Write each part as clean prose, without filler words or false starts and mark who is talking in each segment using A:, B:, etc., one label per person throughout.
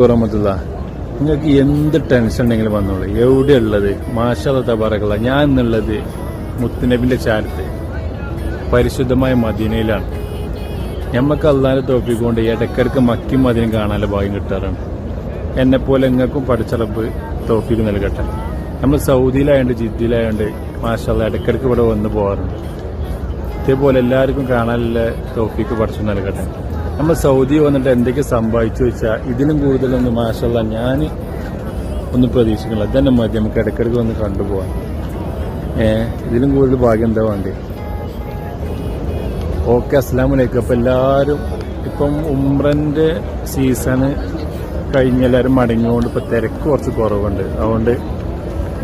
A: റഹ്മത്തുള്ള നിങ്ങൾക്ക് എന്ത് ടെൻഷൻ ഉണ്ടെങ്കിലും വന്നോളൂ. എവിടെയുള്ളത് മാഷാഅല്ലാഹ് തബാറകല്ലാഹ്. ഞാൻ എന്നുള്ളത് മുത്തുനബിന്റെ ചാരത്ത് പരിശുദ്ധമായ മദീനയിലാണ്. ഞമ്മക്ക് അള്ളാഹിന്റെ തൗഫീഖ് കൊണ്ട് ഇടയ്ക്കിടയ്ക്ക് മക്കും മദീനയും കാണാനുള്ള ഭാഗ്യം കിട്ടാറാണ്. എന്നെപ്പോലെ നിങ്ങൾക്കും പഠിച്ച റബ്ബ് തൗഫീഖ് നൽകട്ടെ. നമ്മൾ സൗദിയിലായതുകൊണ്ട് ജിദ്ദയിലായതുകൊണ്ട് മാഷാഅല്ലാഹ് ഇടയ്ക്കിടയ്ക്ക് ഇവിടെ വന്ന് പോകാറുണ്ട്. ഇതേപോലെ എല്ലാവർക്കും കാണാനുള്ള തൗഫീഖ് പഠിച്ചു നൽകട്ടെ. നമ്മൾ സൗദി വന്നിട്ട് എന്തൊക്കെ സംഭവിച്ചു വെച്ചാൽ ഇതിലും കൂടുതലൊന്നും മാഷാഅല്ലാഹ് ഞാൻ ഒന്നും പ്രതീക്ഷിക്കുന്നില്ല. ഇതന്നെ മതി നമുക്ക് ഇടയ്ക്കിടയ്ക്ക് വന്ന് കണ്ടുപോകാൻ. ഇതിലും കൂടുതൽ ഭാഗ്യം എന്താ വേണ്ടി. ഓക്കെ, അസ്സലാമു അലൈക്കും. അപ്പം എല്ലാവരും ഇപ്പം ഉംറൻ്റെ സീസണ് കഴിഞ്ഞ് എല്ലാവരും മടങ്ങിയോണ്ട് ഇപ്പോൾ തിരക്ക് കുറച്ച് കുറവുണ്ട്. അതുകൊണ്ട്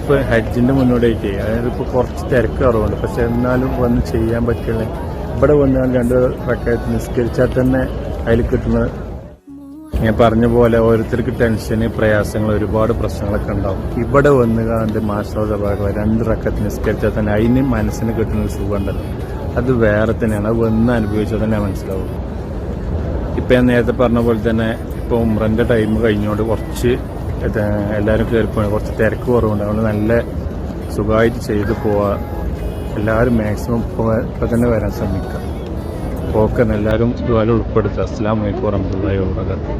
A: ഇപ്പോൾ ഹജ്ജിൻ്റെ മുന്നോടിയായിട്ട് അതായത് ഇപ്പോൾ കുറച്ച് തിരക്ക് കുറവുണ്ട്. പക്ഷെ എന്നാലും വന്ന് ചെയ്യാൻ പറ്റില്ല. ഇവിടെ വന്ന് 2 റക്അത്ത് നിസ്കരിച്ചാൽ തന്നെ അതിൽ കിട്ടുന്ന ഞാൻ പറഞ്ഞ പോലെ ഓരോരുത്തർക്ക് ടെൻഷന് പ്രയാസങ്ങൾ ഒരുപാട് പ്രശ്നങ്ങളൊക്കെ ഉണ്ടാവും. ഇവിടെ വന്ന് കണ്ട് മാഷാഅല്ലാഹ് 2 റക്അത്ത് നിസ്കരിച്ചാൽ തന്നെ അതിന് മനസ്സിന് കിട്ടുന്ന ഒരു സുഖം ഉണ്ടല്ലോ, അത് വേറെ തന്നെയാണ്. അത് വന്ന് അനുഭവിച്ചാൽ തന്നെ മനസ്സിലാവും. ഇപ്പം ഞാൻ നേരത്തെ പറഞ്ഞ പോലെ തന്നെ ഇപ്പോൾ ഉംറൻ്റെ ടൈം കഴിഞ്ഞുകൊണ്ട് കുറച്ച് എല്ലാവരും കയറിപ്പോയി കുറച്ച് തിരക്ക് കുറവുണ്ട്. അതുകൊണ്ട് നല്ല സുഖമായിട്ട് ചെയ്ത് പോവുക. എല്ലാവരും മാക്സിമം ഇപ്പം തന്നെ വരാൻ ശ്രമിക്കുക. ഓക്കെ, എല്ലാവരും ഇതുപോലെ ഉൾപ്പെടുത്തുക. അസ്സലാമു അലൈക്കും വറഹ്മത്തുള്ളാഹി വബറകാതുഹു.